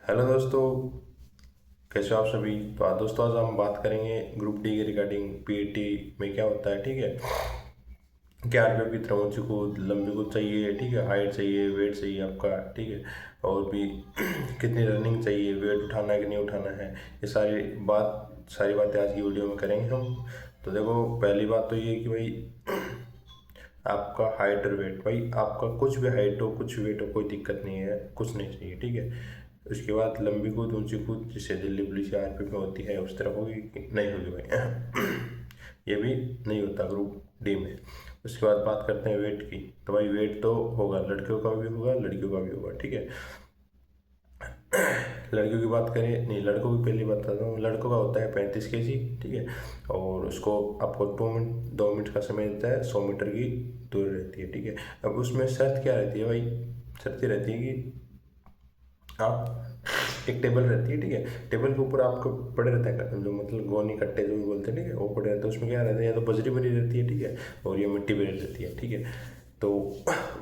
Hello दोस्तों, कैसे हो आप सभी। तो आज दोस्तों आज हम बात करेंगे ग्रुप डी के रिगार्डिंग पीएटी में क्या होता है। ठीक है, क्या आरपीएफ की तरह ऊंची कूद लंबी कूद चाहिए, ठीक है, हाइट चाहिए, वेट चाहिए आपका, ठीक है, और भी कितनी रनिंग चाहिए, वेट उठाना है कि नहीं उठाना है, ये सारी बातें आज की वीडियो में करेंगे हम। तो देखो, पहली बात तो ये कि भाई आपका हाइट और वेट, भाई आपका कुछ भी हाइट हो कुछ भी वेट हो कोई दिक्कत नहीं है, कुछ नहीं चाहिए, ठीक है। उसके बाद लंबी कूद ऊंची कूद जिससे दिल्ली पुलिस या आरपीएफ में होती है उस तरह होगी कि नहीं होगी भाई। ये भी नहीं होता ग्रुप डी में। उसके बाद बात करते हैं वेट की। तो भाई वेट तो होगा, लड़कियों का भी होगा लड़कियों का भी होगा, ठीक है। लड़कियों की बात करें, नहीं लड़कों की पहली बताता हूँ। लड़कों का होता है 35 kg, ठीक है, और उसको आपको 2 मिनट का समय देता है, 100 मीटर की दूरी रहती है, ठीक है। अब उसमें शर्त क्या रहती है भाई, शर्त ये रहती है कि आप एक टेबल रहती है, ठीक है, टेबल के ऊपर आपको पड़े रहता है जो मतलब गोनी कट्टे जो भी बोलते हैं, ठीक है, वो पड़े रहते हैं। उसमें क्या रहता है, या तो बजरी भरी रहती है, ठीक है, और ये मिट्टी भरी रहती है, ठीक है। तो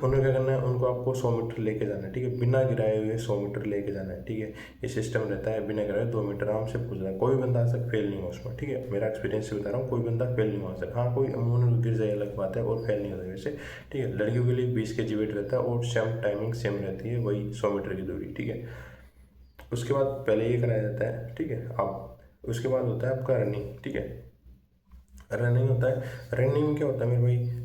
उन्हें क्या करना है, उनको आपको 100 मीटर लेके जाना है, ठीक है, बिना गिराए हुए 100 मीटर लेके जाना है, ठीक है। ये सिस्टम रहता है, बिना गिराए 2 मीटर आराम से पहुंच जाए, कोई बंदा आज तक फेल नहीं हुआ उसमें, ठीक है। मेरा एक्सपीरियंस से बता रहा हूँ, कोई बंदा फेल नहीं हुआ सर। हाँ, कोई अमूमन गिर जाए अलग बात है, और फेल नहीं होता वैसे, ठीक है। लड़कियों के लिए 20 kg वेट रहता है और सेम टाइमिंग सेम रहती है, वही 100 मीटर की दूरी, ठीक है। उसके बाद पहले ये कराया जाता है, ठीक है। अब उसके बाद होता है आपका रनिंग, ठीक है। रनिंग होता है, रनिंग में क्या होता है मेरे भाई,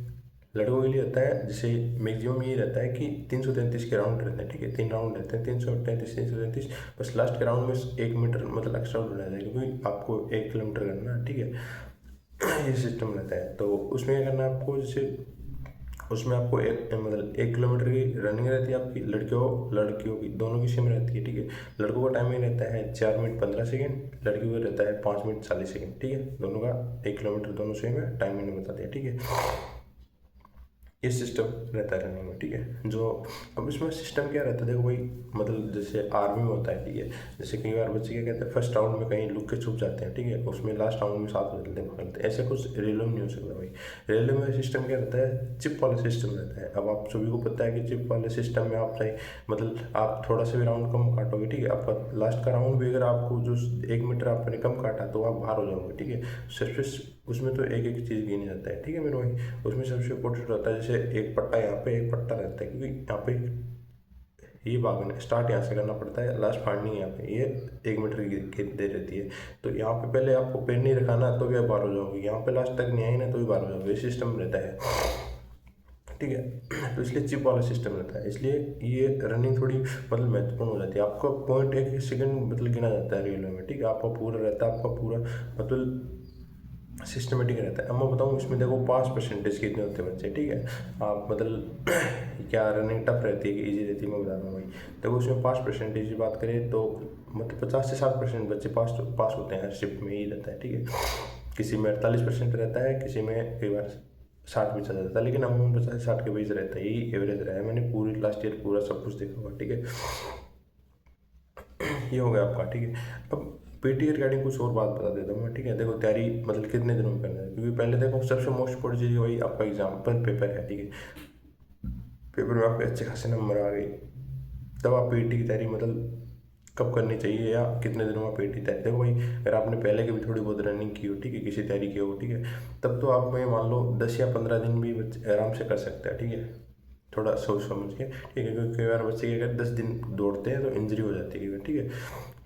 लड़कों के लिए होता है जैसे मैक्सिमम ये रहता है कि 333 के राउंड रहते हैं, ठीक है, 3 राउंड रहते हैं, 333 बस लास्ट के राउंड में 1 मीटर मतलब एक्स्ट्रा उड़ जाता है, क्योंकि आपको 1 किलोमीटर करना है, ठीक है। ये सिस्टम रहता है। तो उसमें क्या करना है आपको, जैसे उसमें आपको एक मतलब 1 किलोमीटर की रनिंग रहती है आपकी, लड़कियों की दोनों की सेम रहती है, ठीक है। लड़कों का टाइमिंग रहता है 4 मिनट 15 सेकेंड, लड़कियों का रहता है 5 मिनट 40 सेकेंड, ठीक है। दोनों का 1 किलोमीटर दोनों सेम है, टाइम मैंने बता दिया, ठीक है। ये सिस्टम रहता है रनिंग में, ठीक है। जो अब इसमें सिस्टम क्या रहता है, देखो भाई, मतलब जैसे आर्मी में होता है, ठीक है। जैसे कई बार बच्चे क्या कहते हैं, फर्स्ट राउंड में कहीं लुक के छुप जाते हैं, ठीक है, उसमें लास्ट राउंड में साथ हो जाते हैं, भागते हैं। ऐसा कुछ रेलवे में नहीं हो सकता भाई। रेलवे में सिस्टम क्या रहता है, चिप वाला सिस्टम रहता है। अब आप सभी को पता है कि चिप वाले सिस्टम में आप चाहे मतलब आप थोड़ा सा भी राउंड कम काटोगे, ठीक है, आपका लास्ट का राउंड भी अगर आपको जो 1 मीटर आपने कम काटा तो आप बाहर हो जाओगे, ठीक है। सबसे उसमें तो एक एक चीज़ गिनी जाता है, ठीक है मेरे भाई। उसमें सबसे इम्पोर्टेंट होता है जैसे एक पट्टा यहाँ पे, एक पट्टा रहता है, क्योंकि यहाँ पे ये भागना स्टार्ट यहाँ से करना पड़ता है, लास्ट फाड़नी यहाँ पे ये 1 मीटर की दे रहती है। तो यहाँ पे पहले आपको पैर नहीं रखाना तो भी आप बाहर हो जाओगे, यहाँ पे लास्ट तक नहीं आई ना तो भी बाहर हो जाओगे, ये सिस्टम रहता है, ठीक है। तो इसलिए चिप वाला सिस्टम रहता है, इसलिए ये रनिंग थोड़ी मतलब महत्वपूर्ण हो जाती है। आपका पॉइंट एक सेकंड मतलब गिना जाता है रेलवे में, ठीक है, आपका पूरा रहता है, आपका पूरा मतलब सिस्टमेटिक रहता है। अब मैं बताऊँ इसमें देखो 5% कितने होते हैं बच्चे, ठीक है। आप मतलब क्या रनिंग टफ रहती है कि ईजी रहती है, मैं बता रहा हूँ भाई। देखो उसमें 5% की बात करें तो मतलब 50 से 60% बच्चे पास होते हैं, हर शिफ्ट में ही रहता है, ठीक है। किसी में 48% रहता है, किसी में कई बार 60 भी चला जाता है, लेकिन अमूमन 50 से 60 के बीच रहता है, यही एवरेज रहा है। मैंने पूरी लास्ट ईयर पूरा सब कुछ देखा हुआ, ठीक है। ये हो गया आपका, ठीक है। अब पीटी के रिगार्डिंग कुछ और बात बता देता हूँ मैं, ठीक है। देखो तैयारी मतलब कितने दिनों में करना है, क्योंकि पहले देखो सबसे मोस्ट इम्पोर्टेंट चीज़ वही आपका एग्जाम्पल पेपर है, ठीक है। पेपर में आपके अच्छे खासे नंबर आ गए, तब आप पीटी की तैयारी मतलब कब करनी चाहिए या कितने दिनों में पीटी तैयारी। देखो भाई, अगर आपने पहले की भी थोड़ी बहुत रनिंग की हो, ठीक है, किसी तैयारी की हो, ठीक है, तब तो आप में मान लो 10 या 15 दिन भी बच्चे आराम से कर सकते हैं, ठीक है, थोड़ा सोच समझ के, ठीक है। क्योंकि कई बार बच्चे अगर 10 दिन दौड़ते हैं तो इंजरी हो जाती है, ठीक है,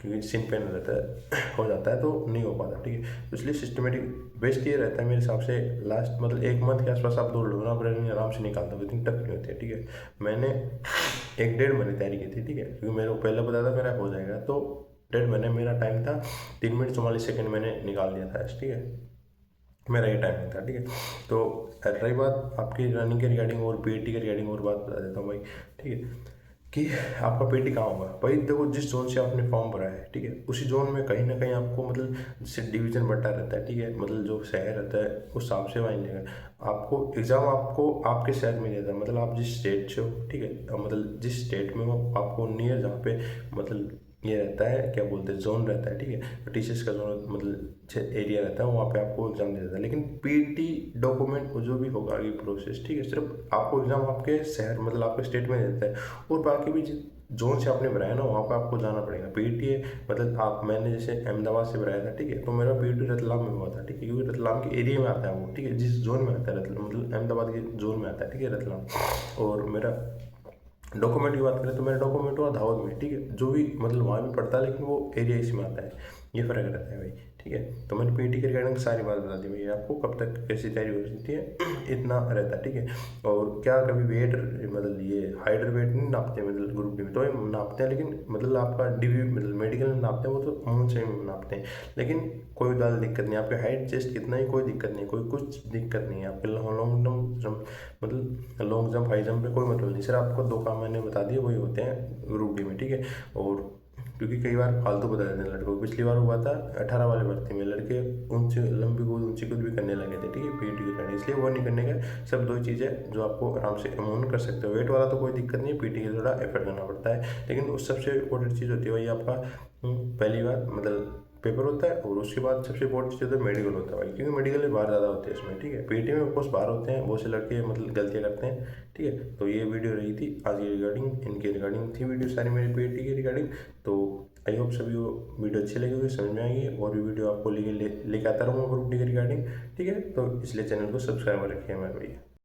क्योंकि सिन पेन हो जाता है हो जाता है तो नहीं हो पाता, ठीक है। तो इसलिए सिस्टमेटिक बेस्ट ये रहता है मेरे हिसाब से, लास्ट मतलब 1 मंथ के आसपास आप दौड़ लो ना, आप रनिंग आराम से निकाल दो, इतनी टफ नहीं होती है, ठीक है। मैंने 1 डेढ़ महीने तैयारी की थी, ठीक है, क्योंकि मेरे को पहले पता था मेरा हो जाएगा, तो 1.5 महीने मेरा टाइम था, 3 मिनट 44 सेकेंड मैंने निकाल दिया था, ठीक है, मेरा ये टाइमिंग था, ठीक है। तो रही बात आपकी रनिंग के रिगार्डिंग और पीटी के रिगार्डिंग और बात बता देता हूँ भाई, ठीक है, कि आपका पीटी कहाँ होगा भाई। देखो जिस जोन से आपने फॉर्म भरा है, ठीक है, उसी जोन में कहीं ना कहीं आपको मतलब जैसे डिवीजन बटा रहता है, ठीक है, मतलब जो शहर रहता है उस हिसाब से वहीं लेगा। आपको एग्ज़ाम आपको आपके शहर में देता है, मतलब आप जिस स्टेट से हो, ठीक है, मतलब जिस स्टेट में हो आपको नियर जहाँ पे मतलब ये रहता है, क्या बोलते हैं, जोन रहता है, ठीक है, टीचर्स का जोन मतलब एरिया रहता है, वहाँ पे आपको एग्जाम दे देता है। लेकिन पीटी डॉक्यूमेंट जो भी होगा ये प्रोसेस, ठीक है, सिर्फ आपको एग्जाम आपके शहर मतलब आपके स्टेट में देता है, और बाकी भी जोन से आपने भराया ना वहाँ पे आपको जाना पड़ेगा। पीईटी है मतलब आप, मैंने जैसे अहमदाबाद से भराया था, ठीक है, तो मेरा पीईटी रतलाम में हुआ था, ठीक है, क्योंकि रतलाम के एरिया में आता है वो, ठीक है, जिस जोन में आता है रतलाम, मतलब अहमदाबाद के जोन में आता है, ठीक है, रतलाम। और मेरा डॉक्यूमेंट की बात करें तो मेरा डॉक्यूमेंट हुआ धावक में, ठीक है, जो भी मतलब वहाँ भी पड़ता है लेकिन वो एरिया इसी में आता है, ये फ़र्क रहता है भाई, ठीक है। तो मैंने पीटी के रिगार्डिंग सारी बात बता दी भाई आपको, कब तक कैसी तैयारी हो सकती है इतना रहता है, ठीक है। और क्या कभी वेट मतलब ये हाइट वेट नहीं नापते मतलब ग्रुप डी में, तो ये नापते हैं लेकिन मतलब आपका डीवी मतलब मेडिकल में नापते हैं वो तो अमाउंट से नापते हैं, लेकिन कोई ज़्यादा दिक्कत नहीं, आपके हाइट चेस्ट कितना ही कोई दिक्कत नहीं, कोई कुछ दिक्कत नहीं है आपके लॉन्ग जंप मतलब लॉन्ग जंप हाई जंप में कोई मतलब नहीं, सर आपको 2 काम मैंने बता दिए वही होते हैं ग्रुप डी में, ठीक है। और क्योंकि कई बार फालतू बता देते हैं लड़कों को, पिछली बार हुआ था 18 वाले भर्ती में लड़के ऊंची लंबी कूद ऊंची कूद भी करने लगे थे, ठीक है, पीटी के कारण, इसलिए वो नहीं करने का। सब 2 चीज़ें जो आपको आराम से अमून कर सकते हो, वेट वाला तो कोई दिक्कत नहीं है, पीटी के थोड़ा एफर्ट करना पड़ता है, लेकिन उस सबसे इंपॉर्टेंट चीज़ होती है वही आपका पहली बार मतलब पेपर होता है, और उसके बाद सबसे इंपॉर्टेंट चीज़ होता है मेडिकल होता है भाई, क्योंकि मेडिकल में बाहर ज़्यादा होते हैं इसमें, ठीक है। पीटी में ऑफकोर्स बाहर होते हैं, बहुत से लड़के मतलब गलतियाँ करते हैं, ठीक है। तो ये वीडियो रही थी आज की रिगार्डिंग, इनके रिगार्डिंग थी वीडियो सारी मेरी पीटी के रिगार्डिंग। तो आई होप सभी को वीडियो अच्छी लगी होगी, समझ में आएगी, और भी वीडियो आपको लेके आता रहूँगा ग्रुप डी के रिगार्डिंग, ठीक है। तो इसलिए चैनल को सब्सक्राइब रखिए मेरे भैया।